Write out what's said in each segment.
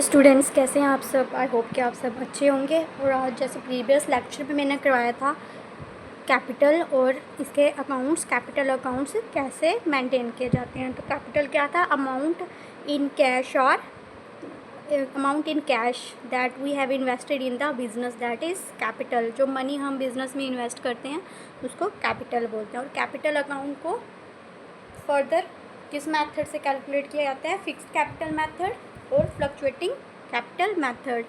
Students कैसे हैं आप सब। आई होप कि आप सब अच्छे होंगे। और आज जैसे प्रीवियस लेक्चर में मैंने करवाया था कैपिटल और इसके अकाउंट्स, कैपिटल अकाउंट्स कैसे मेंटेन किए जाते हैं। तो कैपिटल क्या था? अमाउंट इन कैश और amount in cash that we have invested in the business, that is capital. जो मनी हम बिजनेस में इन्वेस्ट करते हैं उसको कैपिटल बोलते हैं। और कैपिटल अकाउंट को फर्दर किस मेथड से कैलकुलेट किया जाता है? फिक्स्ड कैपिटल मेथड और फ्लक्चुएटिंग कैपिटल मेथड।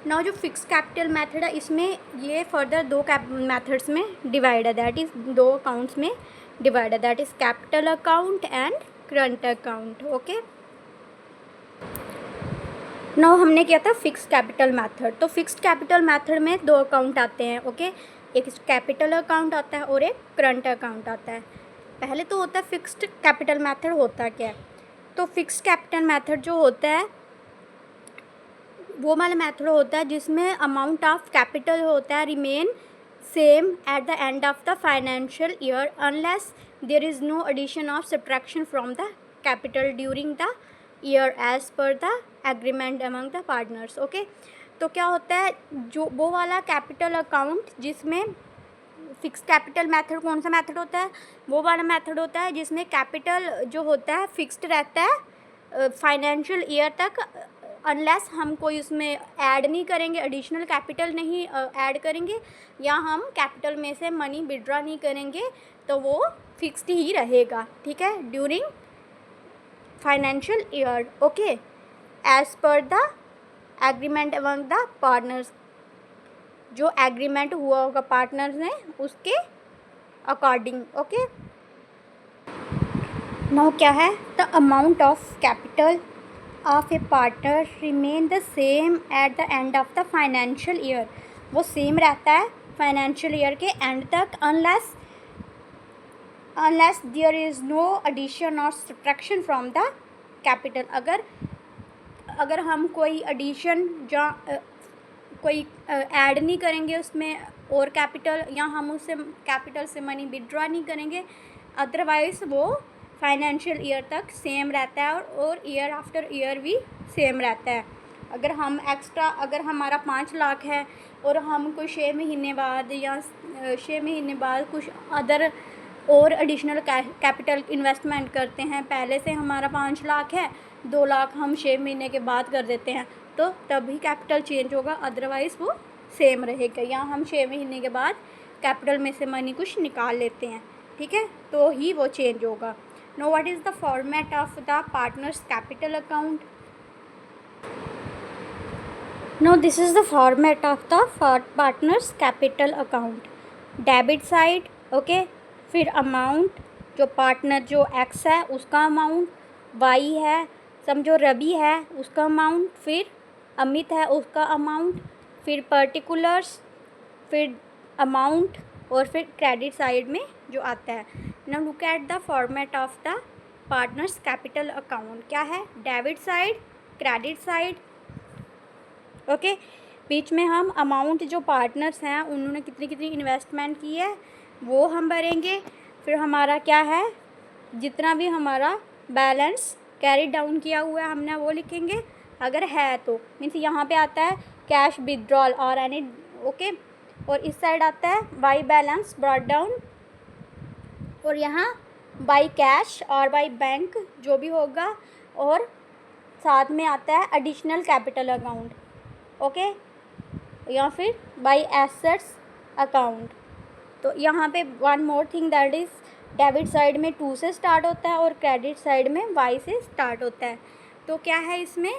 नाउ जो फिक्स्ड कैपिटल मेथड है इसमें ये फर्दर दो मेथड्स में डिवाइड है, दैट इज़ दो अकाउंट्स में डिवाइड है, that is capital account and current account. Okay, now हमने किया था फिक्स्ड कैपिटल मेथड। तो फिक्स्ड कैपिटल मेथड में दो अकाउंट आते हैं। ओके, एक कैपिटल अकाउंट आता है और एक करंट अकाउंट आता है। पहले तो होता है फिक्स्ड कैपिटल मेथड होता क्या है। तो फिक्स्ड कैपिटल मेथड जो होता है वो वाला मेथड होता है जिसमें अमाउंट ऑफ कैपिटल होता है remain same at the end of the financial year unless there is no addition of subtraction from the capital during the year as per the agreement among the partners. Okay, तो क्या होता है जो वो वाला capital account जिसमें fix capital method, कौन सा मेथड होता है? वो वाला मेथड होता है जिसमें कैपिटल जो होता है फिक्स्ड रहता है फाइनेंशियल ईयर तक, अनलेस हम कोई उसमें ऐड नहीं करेंगे, एडिशनल कैपिटल नहीं ऐड करेंगे या हम कैपिटल में से मनी विड्रॉ नहीं करेंगे, तो वो फिक्स्ड ही रहेगा। ठीक है, during financial year. Okay, as per the agreement among the partners, जो एग्रीमेंट हुआ होगा पार्टनर्स ने उसके अकॉर्डिंग। ओके, नाउ क्या है? The amount of capital of a partner remain the same at the end of the financial year. वो same रहता है फाइनेंशियल ईयर के एंड तक unless there is no addition और सब्ट्रैक्शन फ्रॉम द कैपिटल। अगर हम कोई एडिशन या कोई ऐड नहीं करेंगे उसमें और कैपिटल, या हम उससे कैपिटल से मनी विड्रॉ नहीं करेंगे, अदरवाइज़ वो फाइनेंशियल ईयर तक सेम रहता है और ईयर आफ्टर ईयर भी सेम रहता है। अगर हम एक्स्ट्रा, अगर हमारा 5 लाख है और हम कोई 6 महीने बाद या 6 महीने बाद कुछ अदर और एडिशनल कैपिटल इन्वेस्टमेंट करते हैं, पहले से हमारा 5 लाख है, 2 लाख हम 6 महीने के बाद कर देते हैं, तो तभी कैपिटल चेंज होगा, अदरवाइज़ वो सेम रहेगा। या हम 6 महीने के बाद कैपिटल में से मनी कुछ निकाल लेते हैं, ठीक है, तो ही वो चेंज होगा। Now what is the format of the partners capital account? Now this is the format of the partners capital account. Debit side, okay, फिर अमाउंट, जो पार्टनर जो एक्स है उसका अमाउंट, वाई है, समझो रवि है उसका अमाउंट, फिर अमित है उसका अमाउंट, फिर पर्टिकुलर्स, फिर अमाउंट, और फिर क्रेडिट साइड में जो आता है। Now look at the format of the partners capital account. क्या है? Debit side, credit side. Okay, बीच में हम अमाउंट, जो पार्टनर्स हैं उन्होंने कितनी कितनी इन्वेस्टमेंट की है वो हम भरेंगे। फिर हमारा क्या है, जितना भी हमारा बैलेंस कैरी डाउन किया हुआ है हमने वो लिखेंगे, अगर है तो, मीन्स यहाँ पे आता है कैश विड्रॉल और एनी। ओके, और इस साइड आता है बाई बैलेंस ब्रॉट डाउन, और यहाँ बाई कैश और बाई बैंक जो भी होगा, और साथ में आता है एडिशनल कैपिटल अकाउंट। ओके, या फिर बाई एसेट्स अकाउंट। तो यहाँ पे one more thing, that is debit side में 2 से स्टार्ट होता है और क्रेडिट साइड में y से स्टार्ट होता है। तो क्या है इसमें,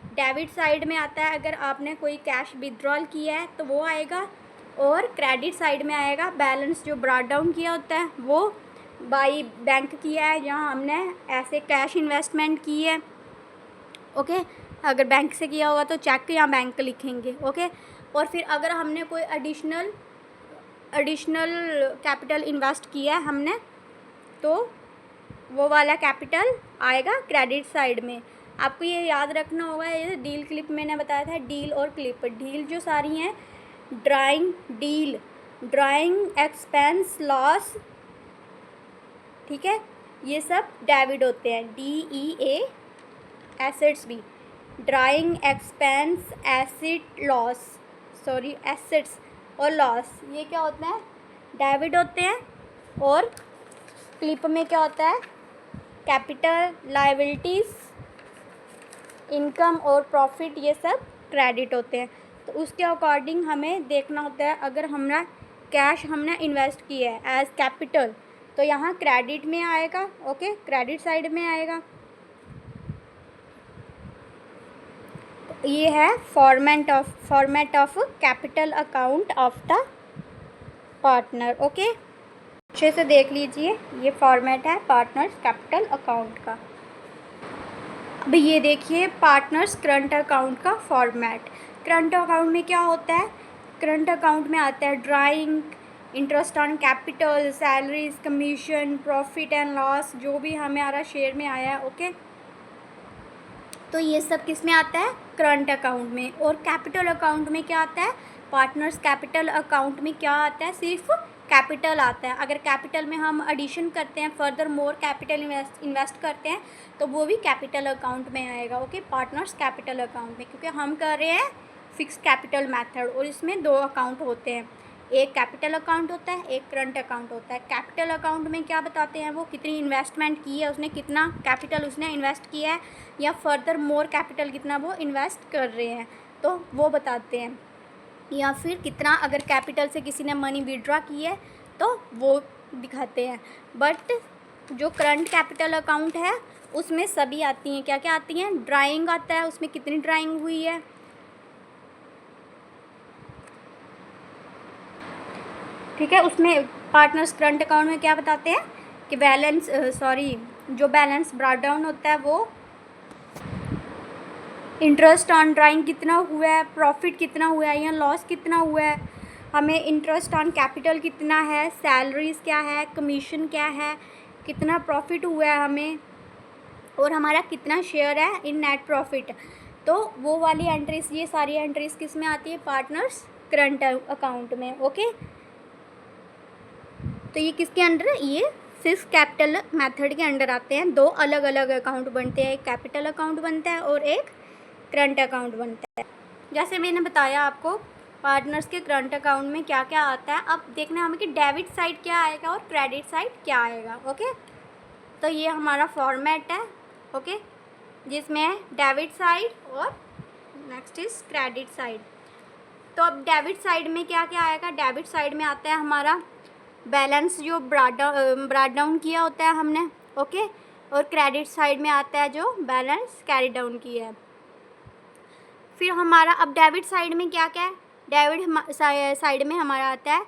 डेबिट साइड में आता है अगर आपने कोई कैश विड्रॉल किया है तो वो आएगा, और क्रेडिट साइड में आएगा बैलेंस जो ब्रॉट डाउन किया होता है वो बाई बैंक किया है, जहाँ हमने ऐसे कैश इन्वेस्टमेंट की है। ओके, अगर बैंक से किया होगा तो चेक या बैंक लिखेंगे। ओके, और फिर अगर हमने कोई एडिशनल कैपिटल इन्वेस्ट किया है हमने, तो वो वाला कैपिटल आएगा क्रेडिट साइड में। आपको ये याद रखना होगा, ये डील क्लिप मैंने बताया था, डील और क्लिप। डील जो सारी हैं, ड्राइंग एक्सपेंस लॉस, ठीक है, ये सब डेबिट होते हैं, DEA, एसेट्स भी। ड्राइंग एक्सपेंस, एसेट्स और लॉस, ये क्या होते हैं? डेबिट होते हैं। और क्लिप में क्या होता है? कैपिटल, लायबिलिटीज़, इनकम और प्रॉफिट, ये सब क्रेडिट होते हैं। तो उसके अकॉर्डिंग हमें देखना होता है, अगर हमारा कैश हमने इन्वेस्ट किया है एज कैपिटल तो यहाँ क्रेडिट में आएगा, ओके, क्रेडिट साइड में आएगा। तो ये है format of capital account of the partner, okay. अच्छे से देख लीजिए, ये फॉर्मेट है पार्टनर्स कैपिटल अकाउंट का। अब ये देखिए पार्टनर्स करंट अकाउंट का फॉर्मेट। करंट अकाउंट में क्या होता है? करंट अकाउंट में आता है drawing, interest on capital, salaries, commission, profit and loss, जो भी हमारा शेयर में आया है, ओके। तो ये सब किस में आता है? करंट अकाउंट में। और कैपिटल अकाउंट में क्या आता है? पार्टनर्स कैपिटल अकाउंट में क्या आता है? सिर्फ कैपिटल आता है। अगर कैपिटल में हम एडिशन करते हैं, फर्दर मोर कैपिटल इन्वेस्ट करते हैं, तो वो भी कैपिटल अकाउंट में आएगा, ओके, पार्टनर्स कैपिटल अकाउंट में। क्योंकि हम कर रहे हैं फिक्स कैपिटल मेथड और इसमें 2 अकाउंट होते हैं, एक कैपिटल अकाउंट होता है, एक करंट अकाउंट होता है। कैपिटल अकाउंट में क्या बताते हैं? वो कितनी इन्वेस्टमेंट की है उसने, कितना कैपिटल उसने इन्वेस्ट किया है, या फर्दर मोर कैपिटल कितना वो इन्वेस्ट कर रहे हैं, तो वो बताते हैं। या फिर कितना अगर कैपिटल से किसी ने मनी विड्रॉ की है तो वो दिखाते हैं। बट जो करंट कैपिटल अकाउंट है उसमें सभी आती हैं, क्या क्या आती हैं? ड्राइंग आता है, उसमें कितनी ड्राइंग हुई है, ठीक है। उसमें पार्टनर्स करंट अकाउंट में क्या बताते हैं कि जो बैलेंस ब्रॉट डाउन होता है वो इंटरेस्ट ऑन ड्राइंग कितना हुआ है, प्रॉफिट कितना हुआ है या लॉस कितना हुआ है, हमें इंटरेस्ट ऑन कैपिटल कितना है, सैलरीज क्या है, कमीशन क्या है, कितना प्रॉफिट हुआ है हमें, और हमारा कितना शेयर है इन नेट प्रॉफिट। तो वो वाली एंट्रीज, ये सारी एंट्रीज किस में आती है? पार्टनर्स करंट अकाउंट में, ओके। तो ये किसके अंडर है? ये फिक्स कैपिटल मेथड के अंडर आते हैं। 2 अलग अलग अकाउंट बनते हैं, एक कैपिटल अकाउंट बनता है और एक करंट अकाउंट बनता है। जैसे मैंने बताया आपको पार्टनर्स के करंट अकाउंट में क्या क्या आता है। अब देखना हमें कि डेबिट साइड क्या आएगा और क्रेडिट साइड क्या आएगा, ओके। तो ये हमारा फॉर्मेट है, ओके, जिसमें है डेबिट साइड और नेक्स्ट इज क्रेडिट साइड। तो अब डेबिट साइड में क्या क्या आएगा? डेबिट साइड में आता है हमारा बैलेंस जो ब्रॉट डाउन किया होता है हमने, ओके। और क्रेडिट साइड में आता है जो बैलेंस कैरी डाउन किया है। फिर हमारा अब डेबिट साइड में क्या क्या है? डेबिट साइड में हमारा आता है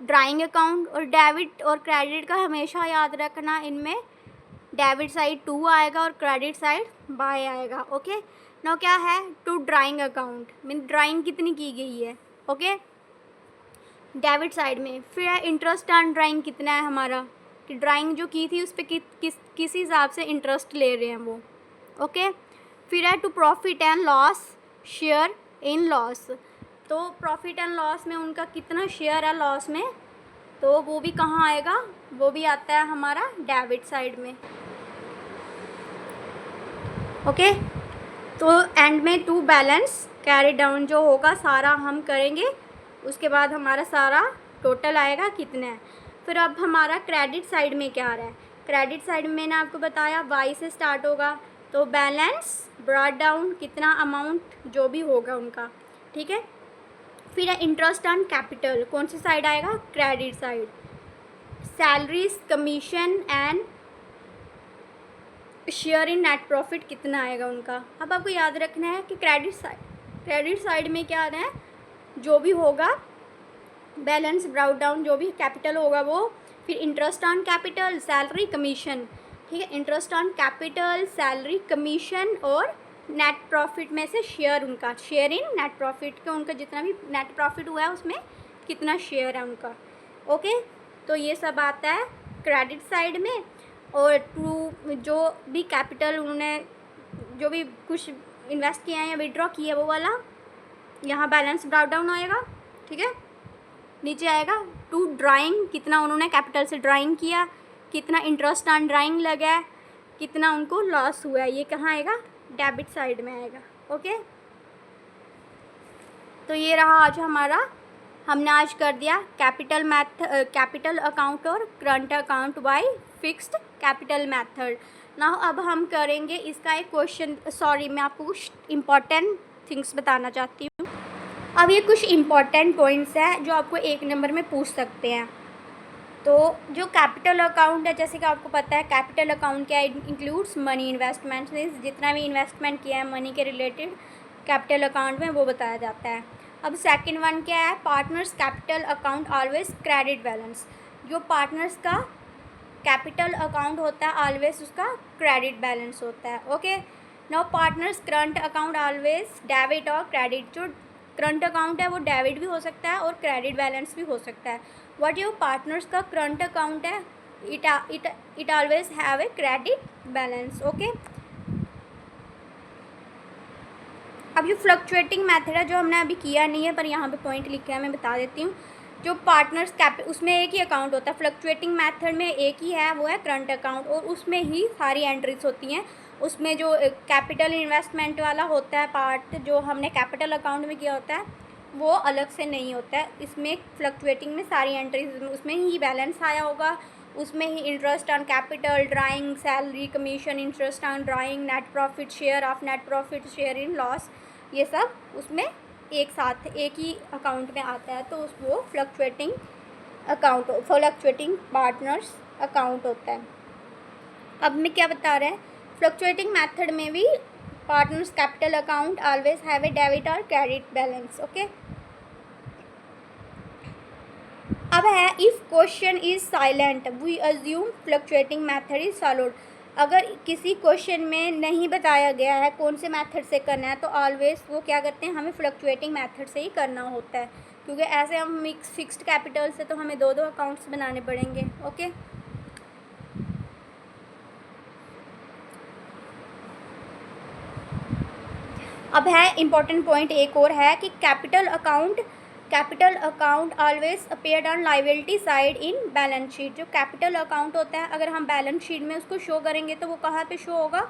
ड्राइंग अकाउंट। और डेबिट और क्रेडिट का हमेशा याद रखना, इनमें डेबिट साइड 2 आएगा और क्रेडिट साइड बाय आएगा, ओके। नो क्या है? To drawing account mean drawing कितनी की गई है, ओके, डेबिट साइड में। फिर है इंटरेस्ट ऑन ड्राइंग कितना है हमारा, कि ड्राइंग जो की थी उस पर किस हिसाब से इंटरेस्ट ले रहे हैं वो, ओके। फिर है to profit and loss, share in loss. तो प्रॉफिट एंड लॉस में उनका कितना शेयर है लॉस में, तो वो भी कहाँ आएगा? वो भी आता है हमारा डेबिट साइड में, ओके। तो एंड में टू बैलेंस कैरी डाउन जो होगा सारा हम करेंगे, उसके बाद हमारा सारा टोटल आएगा कितना है। फिर अब हमारा क्रेडिट साइड में क्या आ रहा है? क्रेडिट साइड में मैंने आपको बताया वाई से स्टार्ट होगा, तो बैलेंस ब्रॉट डाउन कितना अमाउंट जो भी होगा उनका, ठीक है। फिर है इंटरेस्ट ऑन कैपिटल, कौन सी साइड आएगा? Credit side. Salaries, commission and share in net profit कितना आएगा उनका। अब आपको याद रखना है कि क्रेडिट साइड में क्या आ रहा है? जो भी होगा बैलेंस ब्रॉट डाउन, जो भी कैपिटल होगा वो, फिर interest on capital, salary, commission, ठीक है। Interest on capital, salary, commission और नेट प्रॉफिट में से शेयर उनका, शेयर इन नेट प्रॉफिट का, उनका जितना भी नेट प्रॉफिट हुआ है उसमें कितना शेयर है उनका, ओके। तो ये सब आता है क्रेडिट साइड में। और टू जो भी कैपिटल उन्होंने जो भी कुछ इन्वेस्ट किया है या विड्रॉ किया है वो वाला यहाँ बैलेंस ब्रॉट डाउन आएगा, ठीक है। नीचे आएगा टू ड्राइंग, कितना उन्होंने कैपिटल से ड्राइंग किया, कितना इंटरेस्ट ऑन ड्राइंग लगा है, कितना उनको लॉस हुआ है, ये कहाँ आएगा? डेबिट साइड में आएगा। ओके, तो ये रहा आज हमने आज कर दिया कैपिटल अकाउंट और current account by fixed capital method. Now अब हम करेंगे इसका एक क्वेश्चन। सॉरी, मैं आपको कुछ इम्पॉर्टेंट थिंग्स बताना चाहती हूँ। अब ये कुछ इम्पॉर्टेंट पॉइंट्स हैं जो आपको 1 नंबर में पूछ सकते हैं। तो जो कैपिटल अकाउंट है, जैसे कि आपको पता है कैपिटल अकाउंट क्या इंक्लूड्स मनी इन्वेस्टमेंट, मीन्स जितना भी इन्वेस्टमेंट किया है मनी के रिलेटेड कैपिटल अकाउंट में वो बताया जाता है। अब सेकंड वन क्या है, partners capital account always credit balance. जो पार्टनर्स का कैपिटल अकाउंट होता है ऑलवेज उसका क्रेडिट बैलेंस होता है। Okay, now partners current account always debit और क्रेडिट। जो करंट अकाउंट है वो डेबिट भी हो सकता है और क्रेडिट बैलेंस भी हो सकता है। व्हाट योर पार्टनर्स का करंट अकाउंट है, it always have a credit balance. Okay, अब ये फ्लक्चुएटिंग मेथड है जो हमने अभी किया नहीं है पर यहाँ पे पॉइंट लिखे हैं, मैं बता देती हूँ। जो पार्टनर्स उसमें एक ही अकाउंट होता है, फ्लक्चुएटिंग मेथड में एक ही है, वो है करंट अकाउंट, और उसमें ही सारी एंट्रीज होती हैं। उसमें जो कैपिटल इन्वेस्टमेंट वाला होता है पार्ट जो हमने कैपिटल अकाउंट में किया होता है वो अलग से नहीं होता है। इसमें फ्लक्चुएटिंग में सारी एंट्रीज उसमें ही बैलेंस आया होगा, उसमें ही interest on capital, drawing, salary, commission, interest on drawing, net profit, share of net profit, share in loss, ये सब उसमें एक साथ एक ही अकाउंट में आता है। तो वो fluctuating account, fluctuating partners account होता है। अब मैं क्या बता रहे हैं, फ्लक्चुएटिंग मेथड में भी partners capital account always have a debit और क्रेडिट बैलेंस। ओके, अब है if question is silent we assume fluctuating method is followed. अगर किसी क्वेश्चन में नहीं बताया गया है कौन से मेथड से करना है तो ऑलवेज वो क्या करते हैं, हमें फ्लक्चुएटिंग मेथड से ही करना होता है, क्योंकि ऐसे हम फिक्स्ड कैपिटल से तो हमें 2 अकाउंट्स बनाने पड़ेंगे। ओके, अब है इम्पॉर्टेंट पॉइंट एक और है कि capital account always appeared on liability side in balance sheet. जो कैपिटल अकाउंट होता है अगर हम बैलेंस शीट में उसको शो करेंगे तो वो कहाँ पे शो होगा,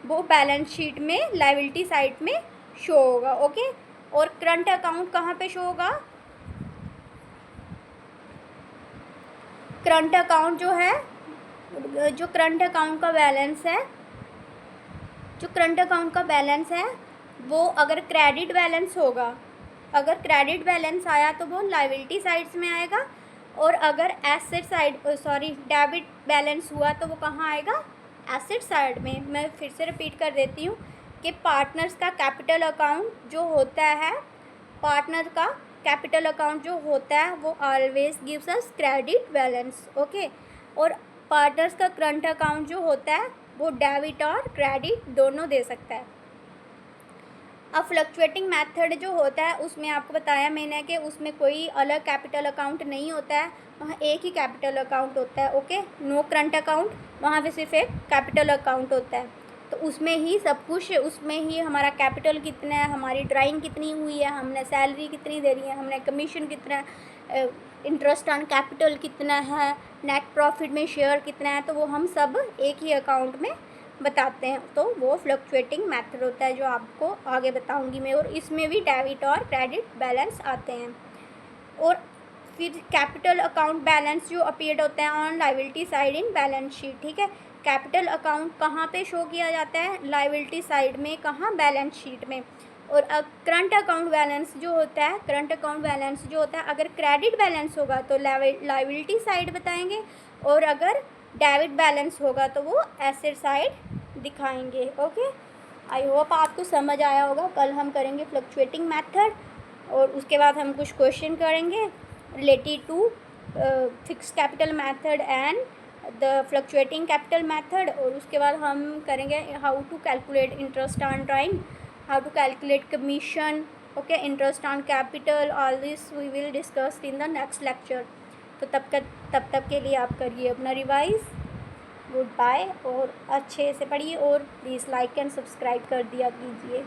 वो बैलेंस शीट में लायबिलिटी साइड में शो होगा। ओके, और करंट अकाउंट कहाँ पे शो होगा, करंट अकाउंट जो है, जो करंट अकाउंट का बैलेंस है, जो करंट अकाउंट का बैलेंस है वो अगर क्रेडिट बैलेंस होगा, अगर क्रेडिट बैलेंस आया तो वो लायबिलिटी साइड्स में आएगा, और अगर एसेट साइड डेबिट बैलेंस हुआ तो वो कहाँ आएगा, एसेट साइड में। मैं फिर से रिपीट कर देती हूँ कि पार्टनर्स का कैपिटल अकाउंट जो होता है, पार्टनर का कैपिटल अकाउंट जो होता है वो always gives us credit balance. Okay, और पार्टनर्स का करंट अकाउंट जो होता है वो डेबिट और क्रेडिट दोनों दे सकता है। अब फ्लक्चुएटिंग मेथड जो होता है उसमें आपको बताया मैंने कि उसमें कोई अलग कैपिटल अकाउंट नहीं होता है, वहाँ एक ही कैपिटल अकाउंट होता है। ओके, नो करंट अकाउंट, वहाँ पे सिर्फ एक कैपिटल अकाउंट होता है। तो उसमें ही सब कुछ, उसमें ही हमारा कैपिटल कितना है, हमारी ड्राइंग कितनी हुई है, हमने सैलरी कितनी दे रही है, हमने कमीशन कितना है, इंटरेस्ट ऑन कैपिटल कितना है, नेट प्रॉफिट में शेयर कितना है, तो वो हम सब एक ही अकाउंट में बताते हैं। तो वो फ्लक्चुएटिंग मेथड होता है जो आपको आगे बताऊंगी मैं, और इसमें भी डेबिट और क्रेडिट बैलेंस आते हैं। और फिर कैपिटल अकाउंट बैलेंस जो अपीयर्ड होता है on liability side in balance sheet. ठीक है, कैपिटल अकाउंट कहाँ पे शो किया जाता है, लायबिलिटी साइड में, कहाँ, बैलेंस शीट में। और करंट अकाउंट बैलेंस जो होता है, करंट अकाउंट बैलेंस जो होता है अगर क्रेडिट बैलेंस होगा तो लायबिलिटी साइड बताएंगे, और अगर डेबिट बैलेंस होगा तो वो एसेट साइड दिखाएंगे। ओके, आई होप आपको समझ आया होगा। कल हम करेंगे फ्लक्चुएटिंग मेथड और उसके बाद हम कुछ क्वेश्चन करेंगे related to fixed capital method and the fluctuating capital method, और उसके बाद हम करेंगे how to calculate interest on drawing, how to calculate commission, okay, interest on capital, all this we will discuss in the next lecture. तो तब तक के लिए आप करिए अपना रिवाइज। गुड बाय, और अच्छे से पढ़िए और प्लीज़ लाइक एंड सब्सक्राइब कर दिया कीजिए।